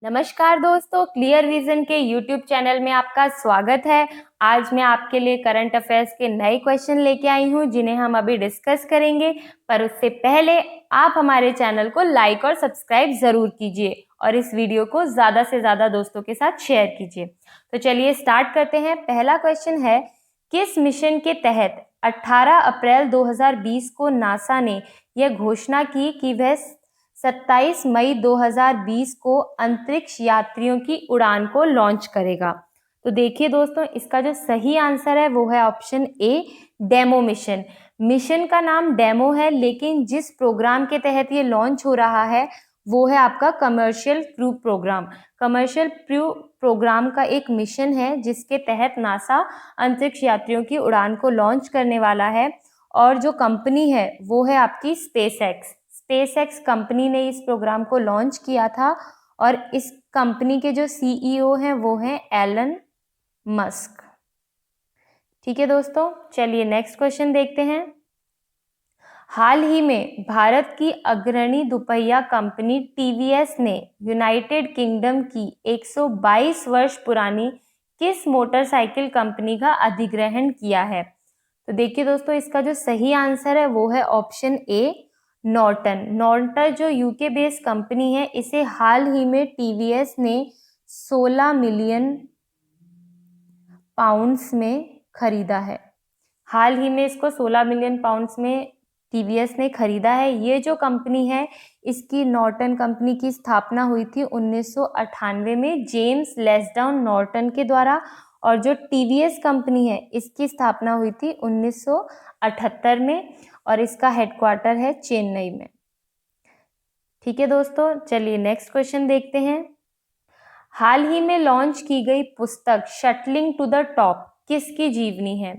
नमस्कार दोस्तों, clear vision के यूट्यूब चैनल में आपका स्वागत है। आज मैं आपके लिए करंट अफेयर्स के नए क्वेश्चन लेके आई हूँ जिन्हें हम अभी डिस्कस करेंगे। पर उससे पहले आप हमारे चैनल को लाइक और सब्सक्राइब जरूर कीजिए और इस वीडियो को ज़्यादा से ज़्यादा दोस्तों के साथ शेयर कीजिए। तो चलिए स्टार्ट करते हैं। पहला क्वेश्चन है, किस मिशन के तहत 18 अप्रैल 2020 को नासा ने यह घोषणा की कि वह 27 मई 2020 को अंतरिक्ष यात्रियों की उड़ान को लॉन्च करेगा? तो देखिए दोस्तों, इसका जो सही आंसर है वो है option A, demo mission. Mission का नाम डेमो है, लेकिन जिस प्रोग्राम के तहत ये लॉन्च हो रहा है वो है आपका commercial crew program. Commercial crew program का एक मिशन है जिसके तहत नासा अंतरिक्ष यात्रियों की उड़ान को लॉन्च करने वाला है। और जो कंपनी है वो है आपकी स्पेसएक्स कंपनी ने इस प्रोग्राम को लॉन्च किया था और इस कंपनी के जो सीईओ हैं वो हैं एलन मस्क। ठीक है दोस्तों, चलिए नेक्स्ट क्वेश्चन देखते हैं। हाल ही में भारत की अग्रणी दुपहिया कंपनी टीवीएस ने यूनाइटेड किंगडम की 122 वर्ष पुरानी किस मोटरसाइकिल कंपनी का अधिग्रहण किया है? तो देखिए दोस्तों, इसका जो सही आंसर है वो है ऑप्शन ए, नॉर्टन जो यूके बेस्ड कंपनी है, इसे हाल ही में टीवीएस ने 16 मिलियन पाउंड्स में खरीदा है। हाल ही में इसको 16 मिलियन पाउंड्स में टीवीएस ने खरीदा है। ये जो कंपनी है, इसकी नॉर्टन कंपनी की स्थापना हुई थी 1998 में जेम्स लेस्डाउन नॉर्टन के द्वारा, और जो टीवीएस कंपनी है इसकी स्थापना हुई थी 1978 में और इसका हेडक्वार्टर है चेन्नई में। ठीक है दोस्तों, चलिए नेक्स्ट क्वेश्चन देखते हैं। हाल ही में लॉन्च की गई पुस्तक शटलिंग टू द टॉप किसकी जीवनी है?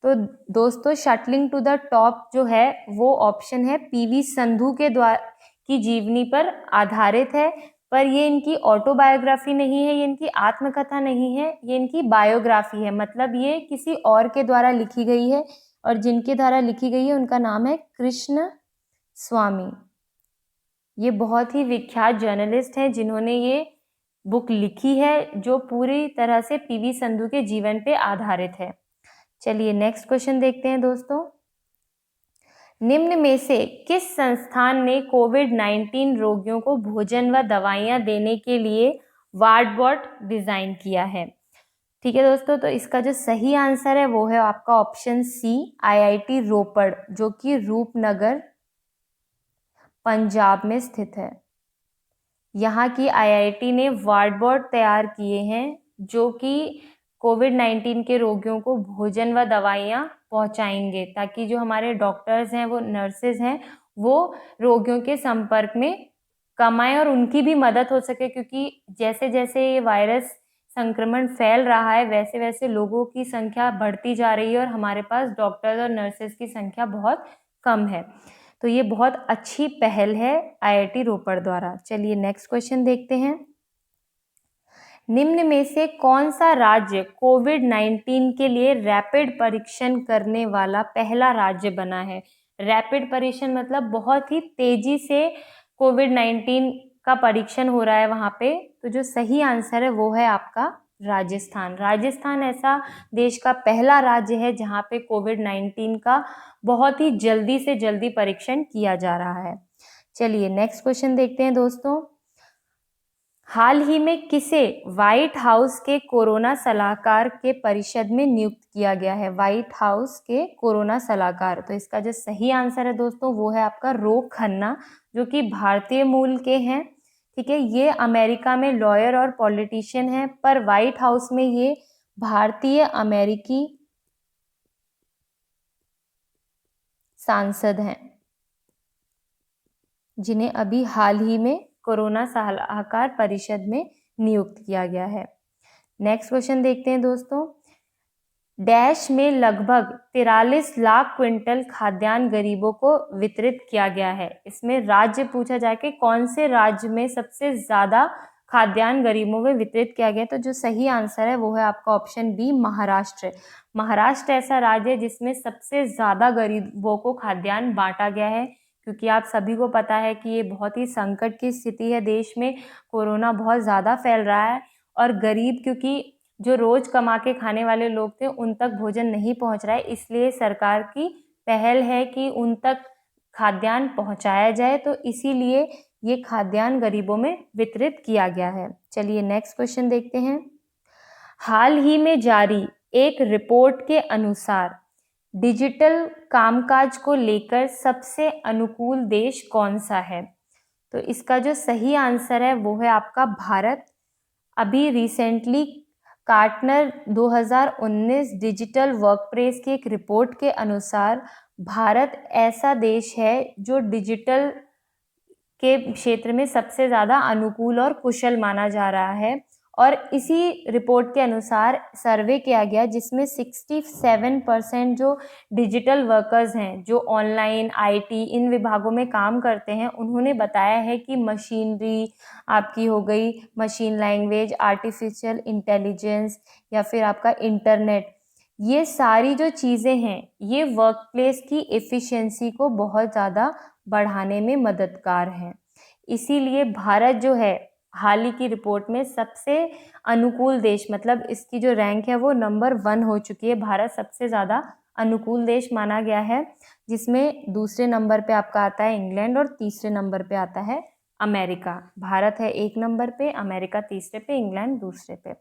तो दोस्तों, शटलिंग टू द टॉप जो है वो ऑप्शन है पीवी संधू के द्वारा की जीवनी पर आधारित है। पर ये इनकी ऑटोबायोग्राफी नहीं है, ये इनकी आत्मकथा नहीं है, ये इनकी बायोग्राफी है। मतलब ये किसी और के द्वारा लिखी गई है और जिनके द्वारा लिखी गई है उनका नाम है कृष्ण स्वामी। ये बहुत ही विख्यात जर्नलिस्ट हैं जिन्होंने ये बुक लिखी है जो पूरी तरह से पीवी संधू के जीवन पे आधारित है। चलिए नेक्स्ट क्वेश्चन देखते हैं दोस्तों। निम्न में से किस संस्थान ने कोविड-19 रोगियों को भोजन व दवाइयां देने के लिए वार्डबॉट डिजाइन किया है? ठीक है दोस्तों, तो इसका जो सही आंसर है वो है आपका ऑप्शन सी, आईआईटी रोपड़, जो कि रूपनगर पंजाब में स्थित है। यहाँ की आईआईटी ने वार्डबॉट तैयार किए हैं जो कि कोविड-19 के रोगियों को भोजन व दवाइयाँ पहुँचाएंगे, ताकि जो हमारे डॉक्टर्स हैं, वो नर्सेज हैं, वो रोगियों के संपर्क में कम आए और उनकी भी मदद हो सके। क्योंकि जैसे जैसे ये वायरस संक्रमण फैल रहा है वैसे वैसे लोगों की संख्या बढ़ती जा रही है और हमारे पास डॉक्टर्स और नर्सेज की संख्या बहुत कम है। तो ये बहुत अच्छी पहल है आईआईटी रोपड़ द्वारा। चलिए नेक्स्ट क्वेश्चन देखते हैं। निम्न में से कौन सा राज्य कोविड-19 के लिए रैपिड परीक्षण करने वाला पहला राज्य बना है? रैपिड परीक्षण मतलब बहुत ही तेजी से कोविड-19 का परीक्षण हो रहा है वहाँ पे। तो जो सही आंसर है वो है आपका राजस्थान। राजस्थान ऐसा देश का पहला राज्य है जहाँ पे कोविड-19 का बहुत ही जल्दी से जल्दी परीक्षण किया जा रहा है। चलिए नेक्स्ट क्वेश्चन देखते हैं दोस्तों। हाल ही में किसे व्हाइट हाउस के कोरोना सलाहकार के परिषद में नियुक्त किया गया है? व्हाइट हाउस के कोरोना सलाहकार, तो इसका जो सही आंसर है दोस्तों वो है आपका रो खन्ना, जो कि भारतीय मूल के हैं। ठीक है, ये अमेरिका में लॉयर और पॉलिटिशियन हैं, पर व्हाइट हाउस में ये भारतीय अमेरिकी सांसद हैं जिन्हें अभी हाल ही में कोरोना सलाहकार परिषद में नियुक्त किया गया है। नेक्स्ट क्वेश्चन देखते हैं दोस्तों। डैश में लगभग 43 लाख क्विंटल खाद्यान्न गरीबों को वितरित किया गया है। इसमें राज्य पूछा जाए कि कौन से राज्य में सबसे ज्यादा खाद्यान्न गरीबों में वितरित किया गया, तो जो सही आंसर है वो है आपका ऑप्शन बी, महाराष्ट्र। महाराष्ट्र ऐसा राज्य है जिसमें सबसे ज्यादा गरीबों को खाद्यान्न बांटा गया है। क्योंकि आप सभी को पता है कि ये बहुत ही संकट की स्थिति है देश में, कोरोना बहुत ज़्यादा फैल रहा है और गरीब, क्योंकि जो रोज कमा के खाने वाले लोग थे उन तक भोजन नहीं पहुंच रहा है, इसलिए सरकार की पहल है कि उन तक खाद्यान्न पहुंचाया जाए, तो इसीलिए ये खाद्यान्न गरीबों में वितरित किया गया है। चलिए नेक्स्ट क्वेश्चन देखते हैं। हाल ही में जारी एक रिपोर्ट के अनुसार डिजिटल कामकाज को लेकर सबसे अनुकूल देश कौन सा है? तो इसका जो सही आंसर है वो है आपका भारत। अभी रिसेंटली कार्टनर 2019 डिजिटल वर्कप्लेस की एक रिपोर्ट के अनुसार भारत ऐसा देश है जो डिजिटल के क्षेत्र में सबसे ज़्यादा अनुकूल और कुशल माना जा रहा है। और इसी रिपोर्ट के अनुसार सर्वे किया गया जिसमें 67% जो डिजिटल वर्कर्स हैं, जो ऑनलाइन आईटी इन विभागों में काम करते हैं, उन्होंने बताया है कि मशीनरी आपकी हो गई, मशीन लैंग्वेज, आर्टिफिशियल इंटेलिजेंस या फिर आपका इंटरनेट, ये सारी जो चीज़ें हैं ये वर्कप्लेस की एफिशिएंसी को बहुत ज़्यादा बढ़ाने में मददगार हैं। इसीलिए भारत जो है हाल ही की रिपोर्ट में सबसे अनुकूल देश, मतलब इसकी जो रैंक है वो नंबर 1 हो चुकी है। भारत सबसे ज़्यादा अनुकूल देश माना गया है, जिसमें दूसरे नंबर पे आपका आता है इंग्लैंड और तीसरे नंबर पे आता है अमेरिका। भारत है 1 नंबर पे, अमेरिका तीसरे पे, इंग्लैंड दूसरे पे।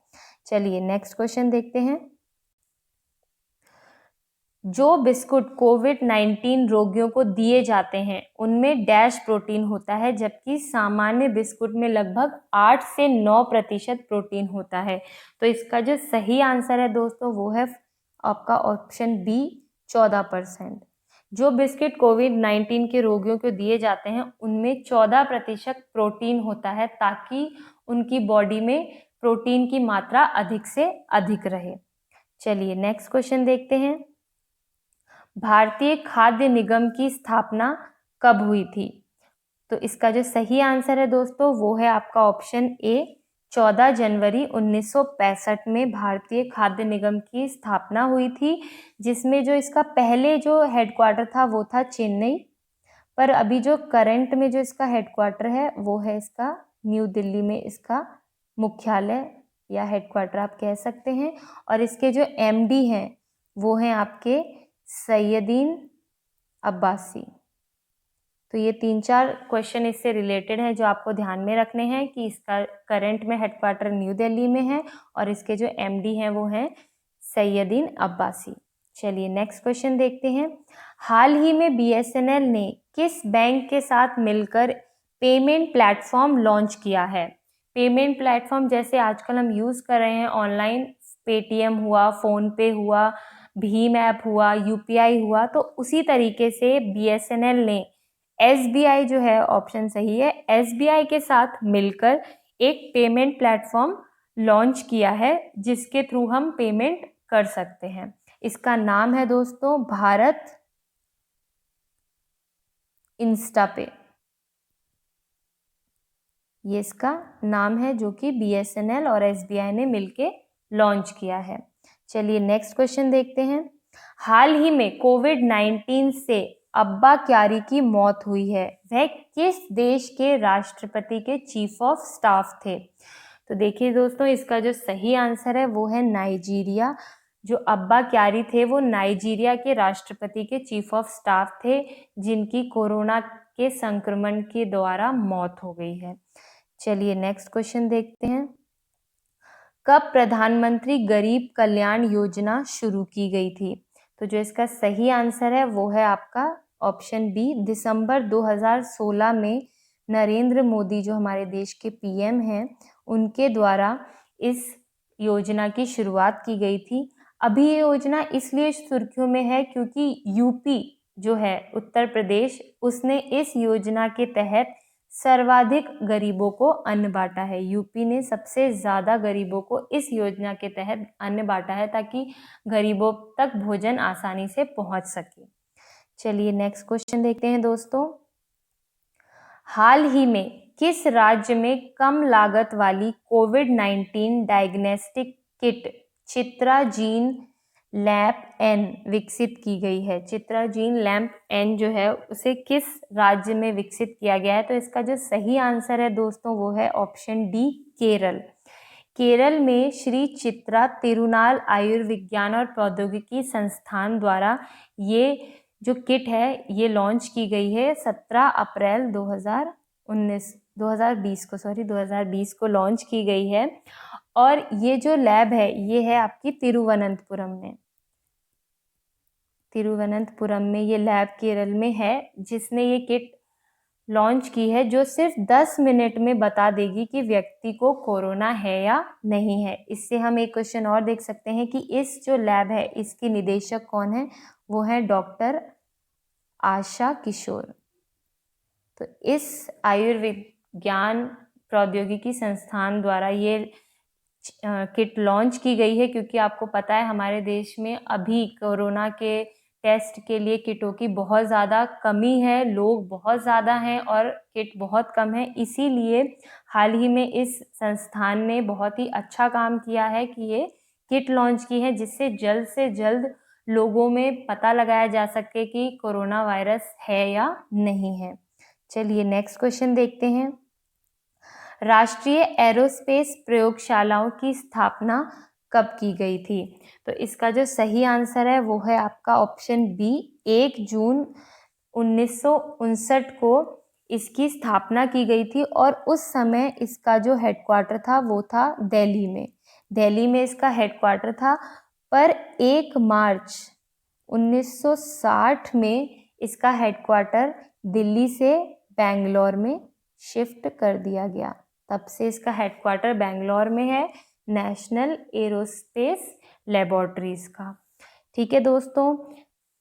चलिए नेक्स्ट क्वेश्चन देखते हैं। जो बिस्कुट कोविड-19 रोगियों को दिए जाते हैं उनमें डैश प्रोटीन होता है, जबकि सामान्य बिस्कुट में लगभग 8 से 9% प्रोटीन होता है। तो इसका जो सही आंसर है दोस्तों वो है आपका ऑप्शन बी 14%। जो बिस्किट कोविड-19 के रोगियों को दिए जाते हैं उनमें 14% प्रोटीन होता है, ताकि उनकी बॉडी में प्रोटीन की मात्रा अधिक से अधिक रहे। चलिए नेक्स्ट क्वेश्चन देखते हैं। भारतीय खाद्य निगम की स्थापना कब हुई थी? तो इसका जो सही आंसर है दोस्तों वो है आपका ऑप्शन ए 14 जनवरी 1965 में भारतीय खाद्य निगम की स्थापना हुई थी, जिसमें जो इसका पहले जो हेडक्वार्टर था वो था चेन्नई, पर अभी जो करंट में जो इसका हेडक्वार्टर है वो है इसका न्यू दिल्ली में, इसका मुख्यालय या हेडक्वार्टर आप कह सकते हैं। और इसके जो एमडी हैं वो हैं आपके सैयदीन अब्बासी। तो ये 3-4 क्वेश्चन इससे रिलेटेड हैं जो आपको ध्यान में रखने हैं कि इसका करंट में हेडक्वार्टर न्यू दिल्ली में है और इसके जो एमडी हैं वो हैं सैयदीन अब्बासी। चलिए नेक्स्ट क्वेश्चन देखते हैं। हाल ही में बीएसएनएल ने किस बैंक के साथ मिलकर पेमेंट प्लेटफॉर्म लॉन्च किया है? पेमेंट प्लेटफॉर्म जैसे आजकल हम यूज़ कर रहे हैं ऑनलाइन, पेटीएम हुआ, फ़ोन पे हुआ, भीम ऐप हुआ, यूपीआई हुआ, तो उसी तरीके से बीएसएनएल ने एसबीआई जो है, ऑप्शन सही है, एसबीआई के साथ मिलकर एक पेमेंट प्लेटफॉर्म लॉन्च किया है जिसके थ्रू हम पेमेंट कर सकते हैं। इसका नाम है दोस्तों भारत इंस्टापे। ये इसका नाम है जो कि बीएसएनएल और एसबीआई ने मिलके लॉन्च किया है। चलिए नेक्स्ट क्वेश्चन देखते हैं। हाल ही में कोविड-19 से अब्बा क्यारी की मौत हुई है, वह किस देश के राष्ट्रपति के चीफ ऑफ स्टाफ थे? तो देखिए दोस्तों, इसका जो सही आंसर है वो है नाइजीरिया। जो अब्बा क्यारी थे वो नाइजीरिया के राष्ट्रपति के चीफ ऑफ स्टाफ थे, जिनकी कोरोना के संक्रमण के द्वारा मौत हो गई है। चलिए नेक्स्ट क्वेश्चन देखते हैं। कब प्रधानमंत्री गरीब कल्याण योजना शुरू की गई थी? तो जो इसका सही आंसर है वो है आपका ऑप्शन बी दिसंबर 2016 में नरेंद्र मोदी जो हमारे देश के पीएम हैं उनके द्वारा इस योजना की शुरुआत की गई थी। अभी ये योजना इसलिए सुर्खियों में है क्योंकि यूपी जो है, उत्तर प्रदेश, उसने इस योजना के तहत सर्वाधिक गरीबों को अन्न बांटा है। यूपी ने सबसे ज़्यादा गरीबों को इस योजना के तहत अन्न बांटा है ताकि गरीबों तक भोजन आसानी से पहुंच सके। चलिए नेक्स्ट क्वेश्चन देखते हैं दोस्तों। हाल ही में किस राज्य में कम लागत वाली कोविड-19 diagnostic kit Chitra gene LAMP N विकसित की गई है? चित्राजीन लैम्प एन जो है उसे किस राज्य में विकसित किया गया है? तो इसका जो सही आंसर है दोस्तों वो है ऑप्शन डी, केरल। केरल में श्री चित्रा तिरुनाल आयुर्विज्ञान और प्रौद्योगिकी संस्थान द्वारा ये जो किट है ये लॉन्च की गई है 17 अप्रैल 2020 को लॉन्च की गई है। और ये जो लैब है ये है आपकी तिरुवनंतपुरम में ये लैब केरल में है जिसने ये किट लॉन्च की है, जो सिर्फ 10 मिनट में बता देगी कि व्यक्ति को कोरोना है या नहीं है। इससे हम एक क्वेश्चन और देख सकते हैं कि इस जो लैब है इसकी निदेशक कौन है? वो है डॉक्टर आशा किशोर। तो इस आयुर्विज्ञान प्रौद्योगिकी संस्थान द्वारा ये किट लॉन्च की गई है, क्योंकि आपको पता है हमारे देश में अभी कोरोना के टेस्ट के लिए किटों की बहुत ज़्यादा कमी है, लोग बहुत ज़्यादा हैं और किट बहुत कम है। इसीलिए हाल ही में इस संस्थान ने बहुत ही अच्छा काम किया है कि ये किट लॉन्च की है, जिससे जल्द से जल्द लोगों में पता लगाया जा सके कि कोरोना वायरस है या नहीं है। चलिए नेक्स्ट क्वेश्चन देखते हैं। राष्ट्रीय एरोस्पेस प्रयोगशालाओं की स्थापना कब की गई थी? तो इसका जो सही आंसर है वो है आपका ऑप्शन बी, 1 जून 1959 को इसकी स्थापना की गई थी और उस समय इसका जो हेडक्वार्टर था वो था दिल्ली में इसका हेडक्वार्टर था। पर 1 मार्च 1960 में इसका हेडक्वार्टर दिल्ली से बेंगलोर में शिफ्ट कर दिया गया। तब से इसका हेडक्वार्टर बेंगलोर में है, नेशनल एरोस्पेस लेबोरेटरीज का। ठीक है दोस्तों,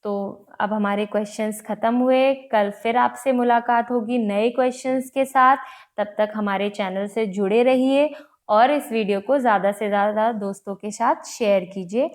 तो अब हमारे क्वेश्चंस खत्म हुए। कल फिर आपसे मुलाकात होगी नए क्वेश्चंस के साथ। तब तक हमारे चैनल से जुड़े रहिए और इस वीडियो को ज़्यादा से ज़्यादा दोस्तों के साथ शेयर कीजिए।